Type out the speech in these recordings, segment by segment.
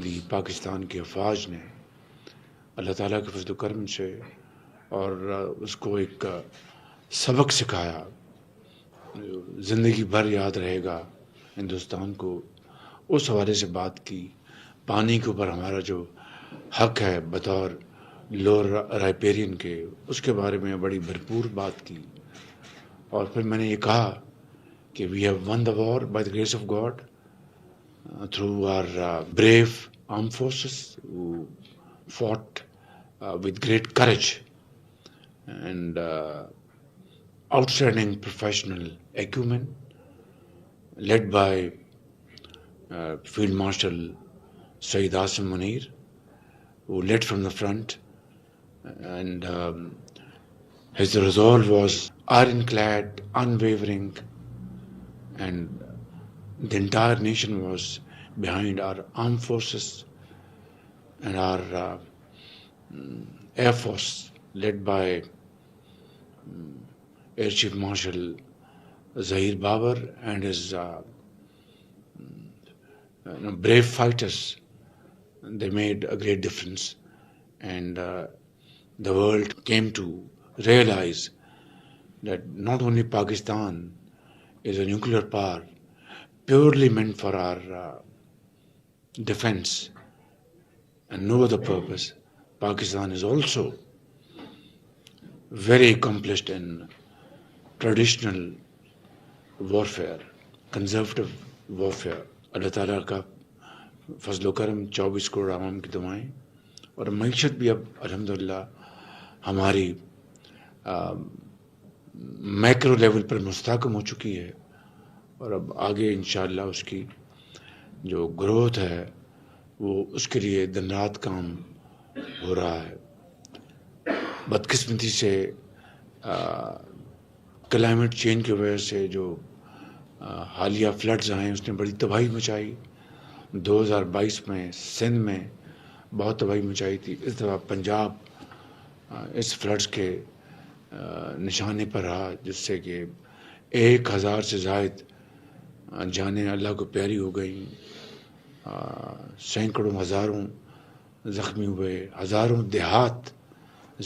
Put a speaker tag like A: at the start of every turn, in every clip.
A: دی پاکستان کی افواج نے اللہ تعالیٰ کے فضل و کرم سے اور اس کو ایک سبق سکھایا، زندگی بھر یاد رہے گا ہندوستان کو، اس حوالے سے بات کی۔ پانی کے اوپر ہمارا جو حق ہے بطور لوور رائپیرین کے، اس کے بارے میں بڑی بھرپور بات کی، اور پھر میں نے یہ کہا کہ we have won the war by the grace of God through our brave arm forces who fought with great courage and outstanding professional acumen, led by Field Marshal Saeed Asim Munir, who led from the front, and his resolve was ironclad, unwavering, and the entire nation was behind our armed forces and our Air Force, led by Air Chief Marshal Zahir Babar and his brave fighters. They made a great difference, and the world came to realize that not only Pakistan is a nuclear power purely meant for our defense and no other purpose. Pakistan is also very accomplished in traditional warfare, conservative warfare. اللہ تعالیٰ کا فضل و کرم، 24 کروڑ عوام کی دعائیں، اور معیشت بھی اب الحمدللہ ہماری میکرو لیول پر مستحکم ہو چکی ہے، اور اب آگے انشاءاللہ اس کی جو گروتھ ہے وہ اس کے لیے دن رات کام ہو رہا ہے۔ بدقسمتی سے کلائمیٹ چینج کی وجہ سے جو حالیہ فلڈز آئے اس نے بڑی تباہی مچائی۔ 2022 میں سندھ میں بہت تباہی مچائی تھی، اس دفعہ پنجاب اس فلڈز کے نشانے پر رہا، جس سے کہ 1000 سے زائد جانیں اللہ کو پیاری ہو گئیں، سینکڑوں ہزاروں زخمی ہوئے، ہزاروں دیہات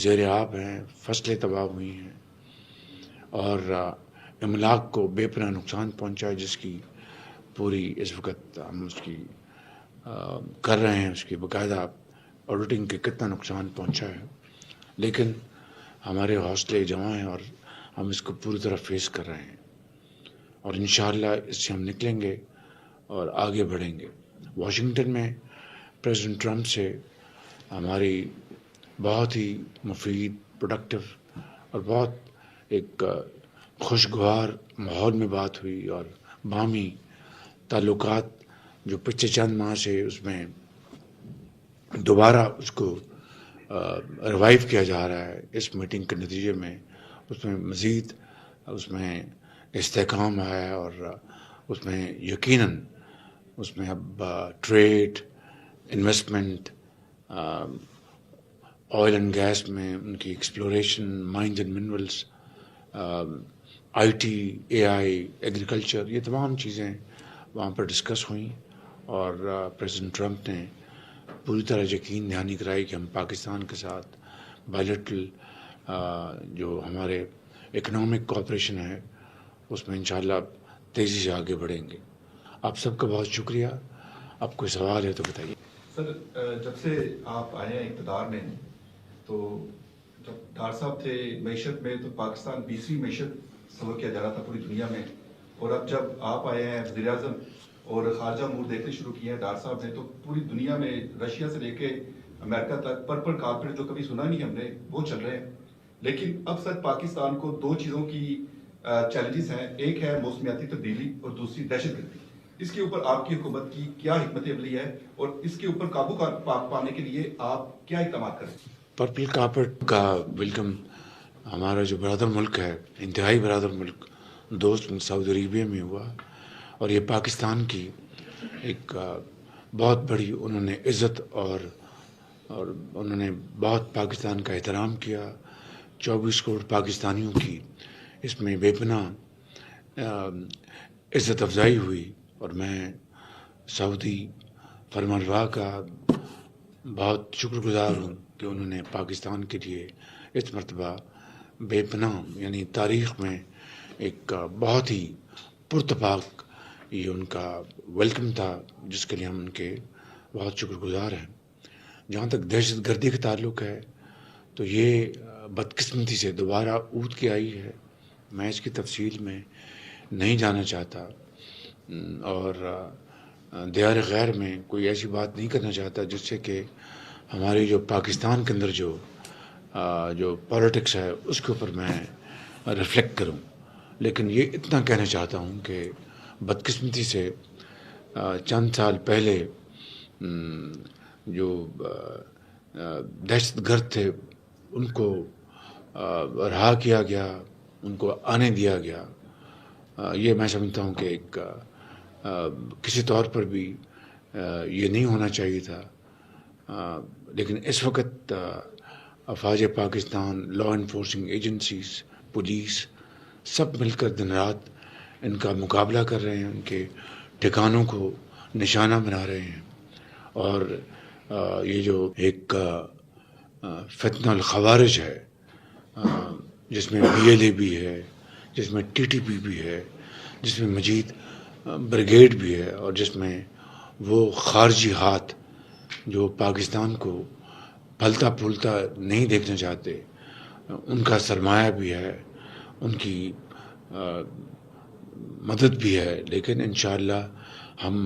A: زیر آب ہیں، فصلیں تباہ ہوئی ہیں، اور املاک کو بے پناہ نقصان پہنچا ہے، جس کی پوری اس وقت ہم اس کی کر رہے ہیں، اس کی باقاعدہ آڈیٹنگ کے کتنا نقصان پہنچا ہے، لیکن ہمارے حوصلے جمع ہیں اور ہم اس کو پوری طرح فیس کر رہے ہیں، اور انشاءاللہ اس سے ہم نکلیں گے اور آگے بڑھیں گے۔ واشنگٹن میں پریزیڈنٹ ٹرمپ سے ہماری بہت ہی مفید، پروڈکٹیو اور بہت ایک خوشگوار ماحول میں بات ہوئی، اور باہمی تعلقات جو پچھلے چند ماہ سے اس میں دوبارہ اس کو ریوائیو کیا جا رہا ہے، اس میٹنگ کے نتیجے میں اس میں مزید اس میں استحکام ہے، اور اس میں یقیناً اس میں اب trade, investment, oil and gas میں ان کی exploration, mines and minerals, I T, A I, agriculture, یہ تمام چیزیں وہاں پر ڈسکس ہوئیں، اور پریزیڈنٹ ٹرمپ نے پوری طرح یقین دہانی کرائی کہ ہم پاکستان کے ساتھ بائیلیٹرل جو ہمارے اکنامک کوآپریشن ہے اس میں انشاءاللہ تیزی سے آگے بڑھیں گے۔ آپ سب کا بہت شکریہ۔ آپ کوئی سوال ہے تو بتائیے۔
B: سر، جب سے آپ آئے ہیں اقتدار میں، تو جب ڈار صاحب تھے معیشت میں تو پاکستان 20ویں معیشت سلو کیا جا رہا تھا پوری دنیا میں، اور اب جب آپ آئے ہیں وزیر اعظم اور خارجہ امور دیکھنے شروع کیے ہیں ڈار صاحب نے، تو پوری دنیا میں رشیا سے لے کے امریکہ تک پرپل کارپیٹ جو کبھی سنا نہیں ہم نے وہ چل رہے ہیں، لیکن اب سر پاکستان کو 2 چیزوں کی چیلنجز ہیں، ایک ہے موسمیاتی تبدیلی اور دوسری دہشت گردی۔ اس کے اوپر آپ کی حکومت کی کیا حکمت عملی ہے، اور اس کے اوپر قابو پانے کے لیے آپ کیا اقدامات کریں؟
A: پرپل کارپٹ کا ویلکم ہمارا جو برادر ملک ہے، انتہائی برادر ملک، دوست ملک سعودی عربیہ میں ہوا، اور یہ پاکستان کی ایک بہت بڑی انہوں نے عزت اور انہوں نے بہت پاکستان کا احترام کیا۔ 24 کروڑ پاکستانیوں کی اس میں بے پناہ عزت افزائی ہوئی، اور میں سعودی فرمانروا کا بہت شکر گزار ہوں کہ انہوں نے پاکستان کے لیے اس مرتبہ بے پناہ یعنی تاریخ میں ایک بہت ہی پرتپاک یہ ان کا ویلکم تھا، جس کے لیے ہم ان کے بہت شکر گزار ہیں۔ جہاں تک دہشت گردی کا تعلق ہے تو یہ بدقسمتی سے دوبارہ اٹھ کے آئی ہے۔ میں اس کی تفصیل میں نہیں جانا چاہتا اور دیار غیر میں کوئی ایسی بات نہیں کرنا چاہتا جس سے کہ ہماری جو پاکستان کے اندر جو پالیٹکس ہے اس کے اوپر میں ریفلیکٹ کروں، لیکن یہ اتنا کہنا چاہتا ہوں کہ بدقسمتی سے چند سال پہلے جو دہشت گرد تھے ان کو رہا کیا گیا، ان کو آنے دیا گیا۔ یہ میں سمجھتا ہوں کہ ایک کسی طور پر بھی یہ نہیں ہونا چاہیے تھا، لیکن اس وقت افواج Pakistan, law enforcing agencies, police سب مل کر دن رات ان کا مقابلہ کر رہے ہیں، ان کے ٹھکانوں کو نشانہ بنا رہے ہیں۔ اور یہ جو ایک فتنہ الخوارج ہے جس میں BLA بھی ہے، جس میں TTP بھی ہے، جس میں مجید بریگیڈ بھی ہے، اور جس میں وہ خارجی ہاتھ جو پاکستان کو پھلتا پھولتا نہیں دیکھنا چاہتے، ان کا سرمایہ بھی ہے، ان کی مدد بھی ہے، لیکن انشاءاللہ ہم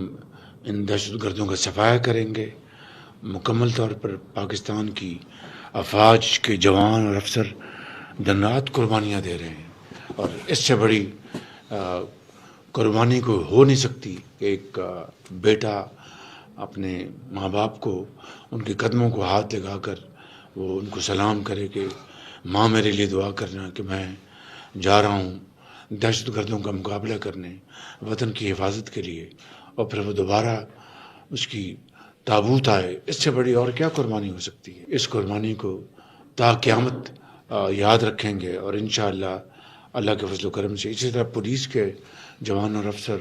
A: ان دہشت گردوں کا صفایا کریں گے۔ مکمل طور پر پاکستان کی افواج کے جوان اور افسر دن رات قربانیاں دے رہے ہیں، اور اس سے بڑی قربانی کو ہو نہیں سکتی کہ ایک بیٹا اپنے ماں باپ کو ان کے قدموں کو ہاتھ لگا کر وہ ان کو سلام کرے کہ ماں میرے لیے دعا کرنا کہ میں جا رہا ہوں دہشت گردوں کا مقابلہ کرنے، وطن کی حفاظت کے لیے، اور پھر وہ دوبارہ اس کی تابوت آئے۔ اس سے بڑی اور کیا قربانی ہو سکتی ہے؟ اس قربانی کو تا قیامت یاد رکھیں گے، اور انشاءاللہ اللہ کے فضل و کرم سے اسی طرح پولیس کے جوان اور افسر،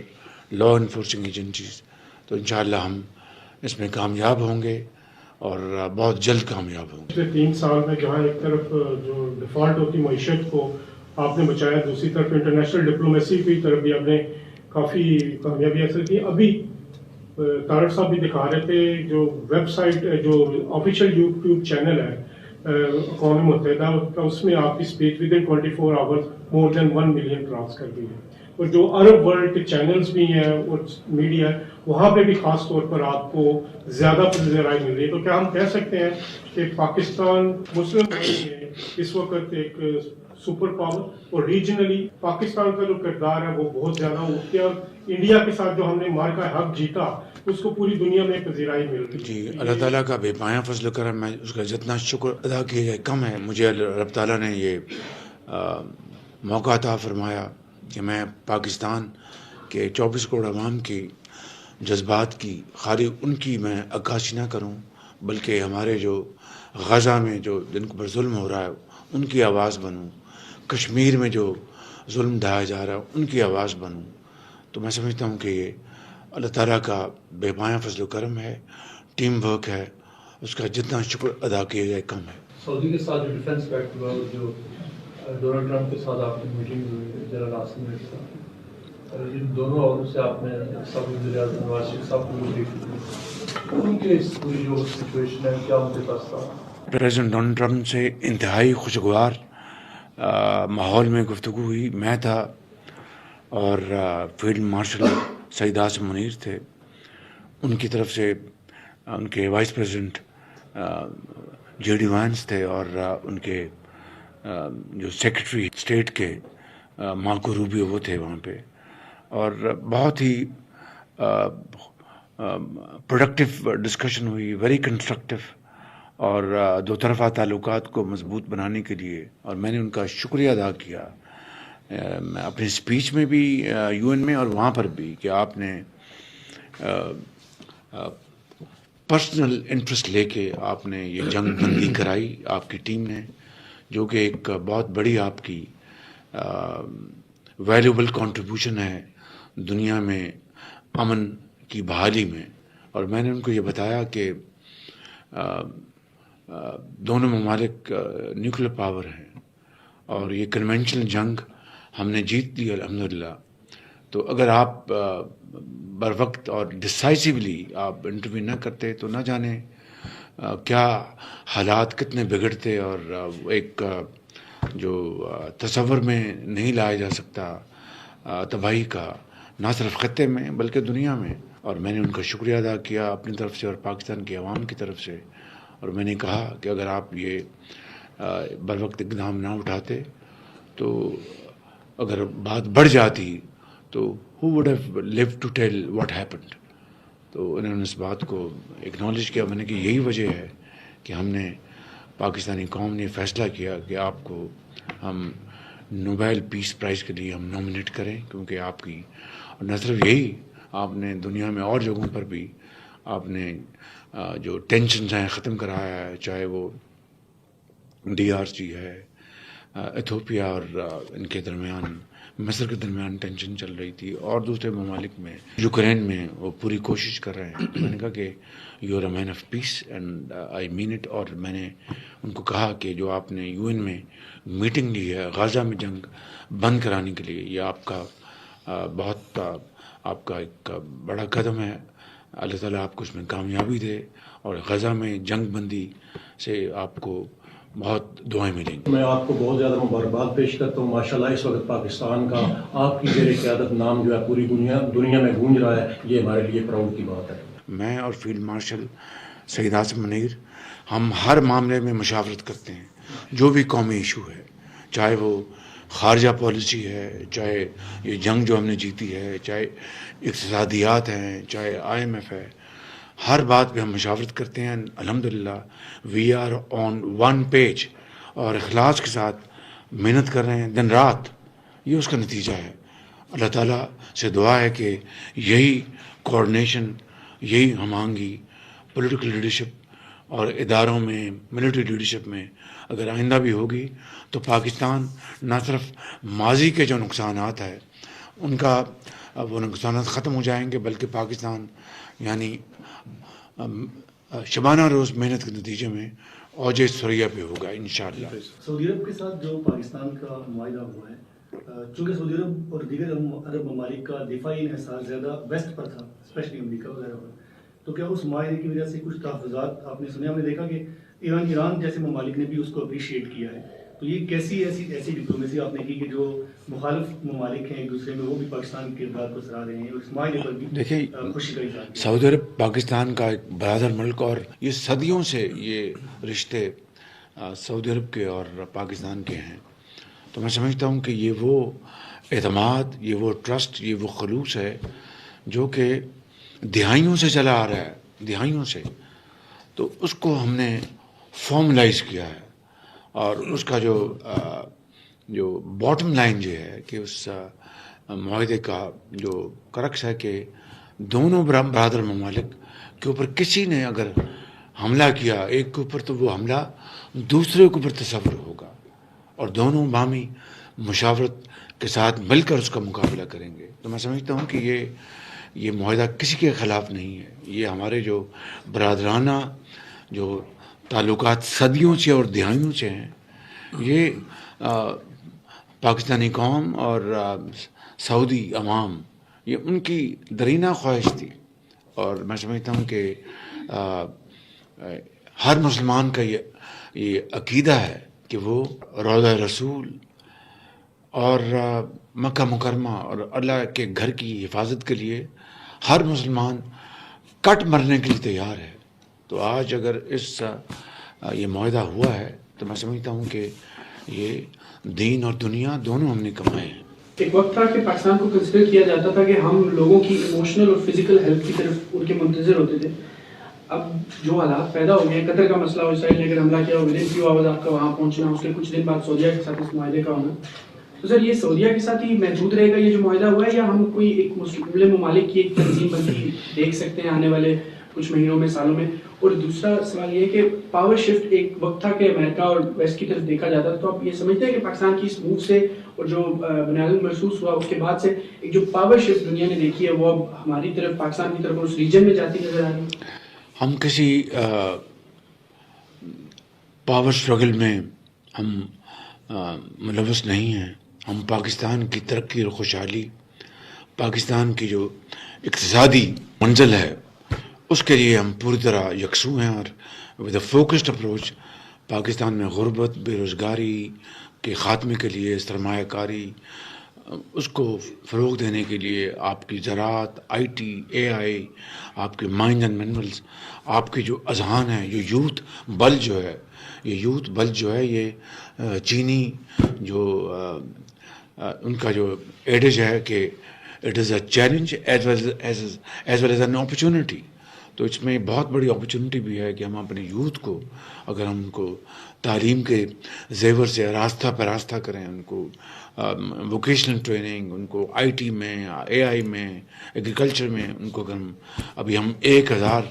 A: لا انفورسنگ ایجنسیز، تو انشاءاللہ ہم اس میں کامیاب ہوں گے اور بہت جلد کامیاب ہوں گے۔
C: پچھلے 3 سال میں جہاں ایک طرف جو ڈیفالٹ ہوتی معیشت کو آپ نے بچایا، دوسری طرف انٹرنیشنل ڈپلومیسی کی طرف بھی آپ نے کافی کامیابی حاصل کی۔ ابھی طارق صاحب بھی دکھا رہے تھے جو ویب سائٹ، جو آفیشیل یوٹیوب چینل ہے اقوام متحدہ کا، اس میں آپ کی speech with in 24 hours more than 1 million cross کر گئی ہے، اور جو عرب ورلڈ کے چینلز بھی ہیں اور میڈیا ہے وہاں پہ بھی خاص طور پر آپ کو زیادہ پذیرائی مل رہی ہے۔ تو کیا ہم کہہ سکتے ہیں کہ پاکستان مسلم ورلڈ میں اس وقت ایک سپر پاور، اور ریجنلی پاکستان کا جو کردار ہے وہ بہت زیادہ اٹھ گیا، اور انڈیا کے ساتھ جو ہم نے مار کا حق جیتا اس کو پوری دنیا میں پذیرائی مل رہی ہے؟
A: جی، اللہ تعالیٰ کا بے پایاں فضل و کرم ہے، اس کا جتنا شکر ادا کیا جائے کم ہے۔ مجھے رب تعالیٰ نے یہ موقع عطا فرمایا کہ میں پاکستان کے 24 کروڑ عوام کی جذبات کی خالی ان کی میں عکاسی نہ کروں، بلکہ ہمارے جو غزہ میں جو جن پر ظلم ہو رہا ہے ان کی آواز بنوں، کشمیر میں جو ظلم ڈھایا جا رہا ہے ان کی آواز بنوں۔ تو میں سمجھتا ہوں کہ یہ اللہ تعالیٰ کا بے پایاں فضل و کرم ہے، ٹیم ورک ہے، اس کا جتنا شکر ادا کیا جائے کم ہے۔
D: سعودی کے ساتھ جو ڈیفینس پیکٹ ہوا، جو ڈونلڈ ٹرمپ کے ساتھ آپ کی میٹنگ ہوئی جنرل عاصم کے ساتھ، ان دونوں عورتوں سے آپ نے سب وزیر اعظم نواز شریف صاحب کو بھی دیکھی، ان کے اس پوری جو سچویشن ہے کیا ان کے پاس تھا؟
A: پریزیڈنٹ ڈونلڈ ٹرمپ سے انتہائی خوشگوار ماحول میں گفتگو ہوئی۔ میں تھا اور فیلڈ مارشل سعید عاصم منیر تھے، ان کی طرف سے ان کے وائس پریزیڈنٹ JD وانس تھے، اور ان کے جو سیکرٹری اسٹیٹ کے مارکو روبیو وہ تھے وہاں پہ، اور بہت ہی پروڈکٹیو ڈسکشن ہوئی، ویری کنسٹرکٹیو، اور دو طرفہ تعلقات کو مضبوط بنانے کے لیے، اور میں نے ان کا شکریہ ادا کیا اپنی اسپیچ میں بھی UN میں اور وہاں پر بھی، کہ آپ نے پرسنل انٹرسٹ لے کے آپ نے یہ جنگ بندی کرائی، آپ کی ٹیم نے، جو کہ ایک بہت بڑی آپ کی ویلیوبل کنٹریبیوشن ہے دنیا میں امن کی بحالی میں اور میں نے ان کو یہ بتایا کہ دونوں ممالک نیوکلیر پاور ہیں اور یہ کنونشنل جنگ ہم نے جیت لی الحمدللہ. تو اگر آپ بر وقت اور ڈسائسولی آپ انٹرویو نہ کرتے تو نہ جانے کیا حالات کتنے بگڑتے، اور ایک جو تصور میں نہیں لایا جا سکتا تباہی کا، نہ صرف خطے میں بلکہ دنیا میں. اور میں نے ان کا شکریہ ادا کیا اپنی طرف سے اور پاکستان کی عوام کی طرف سے، اور میں نے کہا کہ اگر آپ یہ بر وقت اقدام نہ اٹھاتے تو اگر بات بڑھ جاتی تو who would have lived to tell what happened. تو انہوں نے اس بات کو اکنالج کیا. میں نے کہ یہی وجہ ہے کہ ہم نے پاکستانی قوم نے فیصلہ کیا کہ آپ کو ہم نوبیل پیس پرائز کے لیے ہم نامنیٹ کریں، کیونکہ آپ کی، اور نہ صرف یہی، آپ نے دنیا میں اور جگہوں پر بھی آپ نے جو ٹینشنز ہیں ختم کرایا ہے، چاہے وہ DRC ہے، ایتھوپیا اور ان کے درمیان، مصر کے درمیان ٹینشن چل رہی تھی، اور دوسرے ممالک میں، یوکرین میں وہ پوری کوشش کر رہے ہیں. میں نے کہا کہ you are a man of peace and I mean it. اور میں نے ان کو کہا کہ جو آپ نے UN میں میٹنگ لی ہے غزہ میں جنگ بند کرانے کے لیے، یہ آپ کا بہت آپ کا ایک بڑا قدم ہے. اللہ تعالیٰ آپ کو اس میں کامیابی دے، اور غزہ میں جنگ بندی سے آپ کو بہت دعائیں ملیں گی.
E: میں آپ کو بہت زیادہ مبارکباد پیش کرتا ہوں. ماشاءاللہ اس وقت پاکستان کا آپ کی زیر قیادت نام جو ہے پوری دنیا میں گونج رہا ہے. یہ ہمارے لیے پراؤڈ کی بات ہے.
A: میں اور فیلڈ مارشل سید عاصم منیر ہم ہر معاملے میں مشاورت کرتے ہیں. جو بھی قومی ایشو ہے، چاہے وہ خارجہ پالیسی ہے، چاہے یہ جنگ جو ہم نے جیتی ہے، چاہے اقتصادیات ہیں، چاہے IMF ہے، ہر بات پہ ہم مشاورت کرتے ہیں. الحمدللہ we are on one page, اور اخلاص کے ساتھ محنت کر رہے ہیں دن رات. یہ اس کا نتیجہ ہے. اللہ تعالیٰ سے دعا ہے کہ یہی کوآرڈینیشن، یہی ہم آہنگی پولیٹیکل لیڈرشپ اور اداروں میں، ملٹری لیڈرشپ میں اگر آئندہ بھی ہوگی تو پاکستان نہ صرف ماضی کے جو نقصانات ہیں ان کا وہ نقصانات ختم ہو جائیں گے، بلکہ پاکستان یعنی شبانہ روز محنت کے نتیجے میں اوج ثریا پہ ہوگا انشاءاللہ.
F: سعودی عرب کے ساتھ جو پاکستان کا معاہدہ ہوا ہے، چونکہ سعودی عرب اور دیگر عرب ممالک کا دفاعی انحصار زیادہ ویسٹ پر تھا، اسپیشلی امریکہ وغیرہ پر، تو کیا اس معاہدے کی وجہ سے کچھ تحفظات آپ نے سنے؟ ہم نے دیکھا کہ ایران جیسے ممالک نے بھی اس کو اپریشیٹ کیا ہے. تو یہ کیسی ایسی ڈپلومیسی آپ نے کی کہ جو مخالف ممالک ہیں ایک دوسرے میں وہ بھی پاکستان کے کردار کو سراہ رہے ہیں اور اس معاہدے پر بھی
A: دیکھیں،
F: خوشی کا اظہار کیا؟
A: سعودی عرب پاکستان کا ایک برادر ملک، اور یہ صدیوں سے یہ رشتے سعودی عرب کے اور پاکستان کے ہیں. تو میں سمجھتا ہوں کہ یہ وہ اعتماد، یہ وہ ٹرسٹ، یہ وہ خلوص ہے جو کہ دہائیوں سے چلا آ رہا ہے، دہائیوں سے. تو اس کو ہم نے فارملائز کیا ہے، اور اس کا جو باٹم لائن جو ہے کہ اس معاہدے کا جو کرکس ہے کہ دونوں برادر ممالک کے اوپر کسی نے اگر حملہ کیا ایک کے اوپر، تو وہ حملہ دوسرے کے اوپر تصور ہوگا، اور دونوں باہمی مشاورت کے ساتھ مل کر اس کا مقابلہ کریں گے. تو میں سمجھتا ہوں کہ یہ معاہدہ کسی کے خلاف نہیں ہے. یہ ہمارے جو برادرانہ جو تعلقات صدیوں سے اور دہائیوں سے ہیں، یہ پاکستانی قوم اور سعودی عوام، یہ ان کی درینہ خواہش تھی. اور میں سمجھتا ہوں کہ ہر مسلمان کا یہ عقیدہ ہے کہ وہ روضہ رسول اور مکہ مکرمہ اور اللہ کے گھر کی حفاظت کے لیے ہر مسلمان کٹ مرنے کے لیے تیار ہے. تو آج اگر یہ معاہدہ ہوا ہے تو میں سمجھتا ہوں کہ یہ دین اور دنیا دونوں ہم نے کمائے ہیں.
G: ایک وقت تھا کہ پاکستان کو کنسیڈر کیا جاتا تھا کہ ہم لوگوں کی ایموشنل اور فزیکل ہیلتھ کی طرف ان کے منتظر ہوتے تھے. اب جو حالات پیدا ہو گئے، قطر کا مسئلہ ہو، اسرائیل نے اگر حملہ کیا ہو، ودن فیو آورز آپ کا وہاں پہنچنا، اس کے کچھ دن بعد سعودیہ کے ساتھ اس معاہدے کا ہونا. تو سر یہ سعودیہ کے ساتھ ہی محدود رہے گا یہ جو معاہدہ ہوا ہے، یا ہم کوئی ایک مسلم ممالک کی ایک تنظیم بندی دیکھ سکتے ہیں آنے والے کچھ مہینوں میں، سالوں میں. اور دوسرا سوال یہ ہے کہ پاور شفٹ ایک وقت تھا کہ امریکہ اور ویسٹ کی طرف دیکھا جاتا تھا، تو آپ یہ سمجھتے ہیں کہ پاکستان کی اس موو سے اور جو بنیاد محسوس ہوا اس کے بعد سے ایک جو پاور شفٹ دنیا نے دیکھی ہے وہ اب ہماری طرف، پاکستان کی طرف اور اس ریجن میں جاتی نظر آ رہی ہے؟
A: ہم کسی پاور اسٹرگل میں ہم ملوث نہیں ہیں. ہم پاکستان کی ترقی اور خوشحالی، پاکستان کی جو اقتصادی منزل ہے اس کے لیے ہم پوری طرح یکسو ہیں، اور with a focused approach Pakistan میں غربت، بے روزگاری کے خاتمے کے لیے، سرمایہ کاری اس کو فروغ دینے کے لیے، آپ کی زراعت، آئی ٹی، اے آئی، آپ کے مائنز اینڈ منرلز، آپ کے جو اذہان ہیں، یہ یوتھ بل جو ہے یہ چینی جو ان کا جو ایڈج ہے کہ it is a challenge as well as an opportunity. تو اس میں بہت بڑی اپرچونٹی بھی ہے کہ ہم اپنے یوتھ کو، اگر ہم ان کو تعلیم کے زیور سے راستہ پہ راستہ کریں، ان کو ووکیشنل ٹریننگ، ان کو آئی ٹی میں، اے آئی میں، ایگریکلچر میں، ان کو اگر ابھی ہم 1000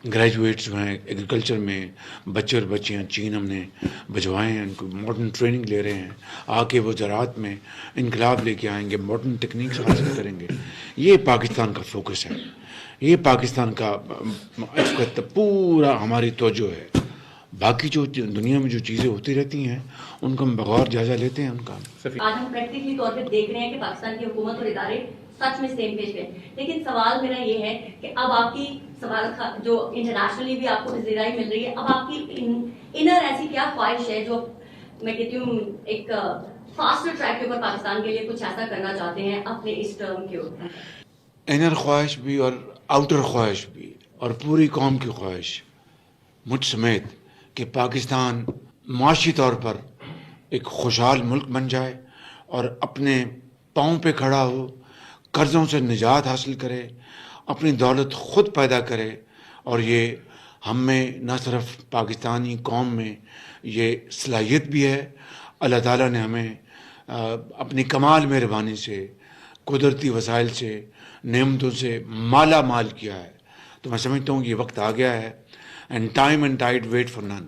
A: گریجویٹس جو ہیں ایگریکلچر میں، بچے اور بچیاں چین ہم نے بھجوائے ہیں، ان کو ماڈرن ٹریننگ لے رہے ہیں، آ کے وہ زراعت میں انقلاب لے کے آئیں گے، ماڈرن ٹیکنیکس حاصل کریں گے. یہ پاکستان کا فوکس ہے، یہ پاکستان کا اس کا پورا ہماری توجہ ہے. باقی جو دنیا میں جو چیزیں ہوتی رہتی ہیں ان کو ہم بغور جائزہ لیتے ہیں ان کا.
H: آج ہم پریکٹیکلی طور پہ دیکھ رہے ہیں کہ پاکستان کی حکومت اور ادارے سچ میں سیم پیج پہ، لیکن سوال میرا یہ ہے کہ اب آپ کی سوال جو انٹرنیشنلی بھی آپ کو پذیرائی مل رہی ہے، اب آپ کی انر ایسی کیا خواہش ہے جو میں کہتی ہوں ایک فاسٹر ٹریک کے اوپر پاکستان کے لیے کچھ ایسا کرنا چاہتے ہیں اپنے اس ٹرم کے اوپر؟
A: انر خواہش بھی اور آؤٹر خواہش بھی، اور پوری قوم کی خواہش مجھ سمیت، کہ پاکستان معاشی طور پر ایک خوشحال ملک بن جائے اور اپنے پاؤں پہ کھڑا ہو، قرضوں سے نجات حاصل کرے، اپنی دولت خود پیدا کرے. اور یہ ہم میں نہ صرف پاکستانی قوم میں یہ صلاحیت بھی ہے، اللہ تعالیٰ نے ہمیں اپنی کمال مہربانی سے، قدرتی وسائل سے، نعمتوں سے مالا مال کیا ہے. تو میں سمجھتا ہوں کہ یہ وقت آ گیا ہے، and time and tide wait for none.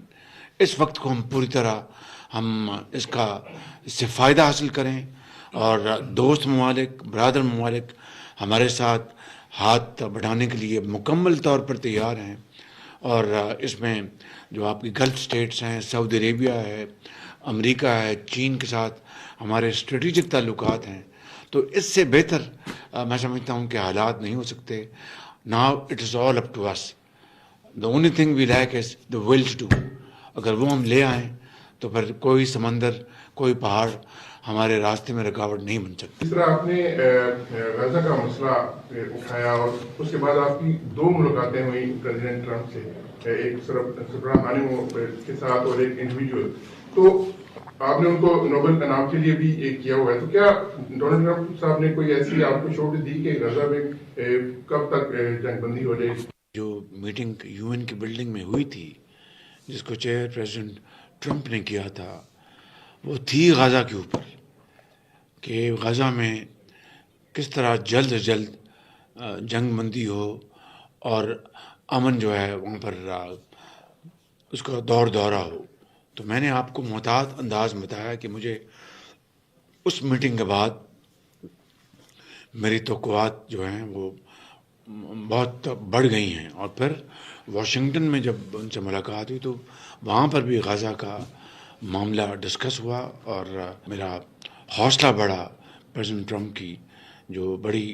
A: اس وقت کو ہم پوری طرح ہم اس سے فائدہ حاصل کریں، اور دوست ممالک، برادر ممالک ہمارے ساتھ ہاتھ بڑھانے کے لیے مکمل طور پر تیار ہیں. اور اس میں جو آپ کی گلف سٹیٹس ہیں، سعودی عربیہ ہے، امریکہ ہے، چین کے ساتھ ہمارے اسٹریٹجک تعلقات ہیں. تو اس سے بہتر میں سمجھتا ہوں کہ حالات نہیں ہو سکتے. Now it is all up to us. The only thing we lack is the will to do. اگر وہ ہم لے آئیں تو پھر کوئی سمندر، کوئی پہاڑ ہمارے راستے میں رکاوٹ نہیں بن سکتی.
I: اس طرح آپ نے غزہ کا مسئلہ اٹھایا، اور اس کے بعد آپ کی 2 ملاقاتیں ہوئی پریزیڈنٹ ٹرمپ سے، ایک سربراہ خانم کے ساتھ اور ایک انڈیویجول. تو آپ نے ان کو نوبل انعام کے لیے بھی کیا ہوا ہے. تو کیا ڈونلڈ ٹرمپ صاحب نے کوئی ایسی آپ کو چھوٹ دی کہ غزہ میں کب تک جنگ بندی ہو جائے گی؟
A: جو میٹنگ UN کی بلڈنگ میں ہوئی تھی، جس کو چیئر پریزیڈنٹ ٹرمپ نے کیا تھا، وہ تھی غزہ کے اوپر، کہ غزہ میں کس طرح جلد از جلد جنگ بندی ہو اور امن جو ہے وہاں پر اس کا دورہ ہو. تو میں نے آپ کو محتاط انداز میں بتایا کہ مجھے اس میٹنگ کے بعد میری توقعات جو ہیں وہ بہت بڑھ گئی ہیں. اور پھر واشنگٹن میں جب ان سے ملاقات ہوئی تو وہاں پر بھی غزہ کا معاملہ ڈسکس ہوا، اور میرا حوصلہ بڑھا پریزیڈنٹ ٹرمپ کی جو بڑی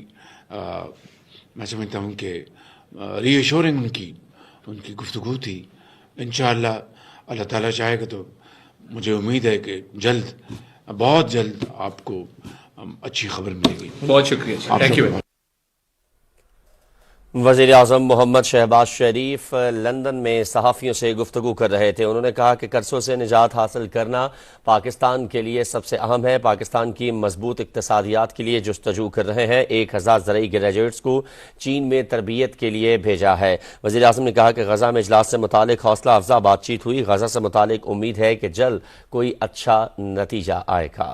A: میں سمجھتا ہوں کہ ری ایشورنگ ان کی گفتگو تھی. انشاءاللہ اللہ تعالیٰ چاہے گا تو مجھے امید ہے کہ جلد، بہت جلد آپ کو اچھی خبر ملے گی.
J: بہت شکریہ، تھینک یو.
K: وزیر اعظم محمد شہباز شریف لندن میں صحافیوں سے گفتگو کر رہے تھے. انہوں نے کہا کہ قرضوں سے نجات حاصل کرنا پاکستان کے لیے سب سے اہم ہے. پاکستان کی مضبوط اقتصادیات کے لیے جستجو کر رہے ہیں. 1000 زرعی گریجویٹس کو چین میں تربیت کے لیے بھیجا ہے. وزیر اعظم نے کہا کہ غزہ میں اجلاس سے متعلق حوصلہ افزا بات چیت ہوئی. غزہ سے متعلق امید ہے کہ جلد کوئی اچھا نتیجہ آئے گا.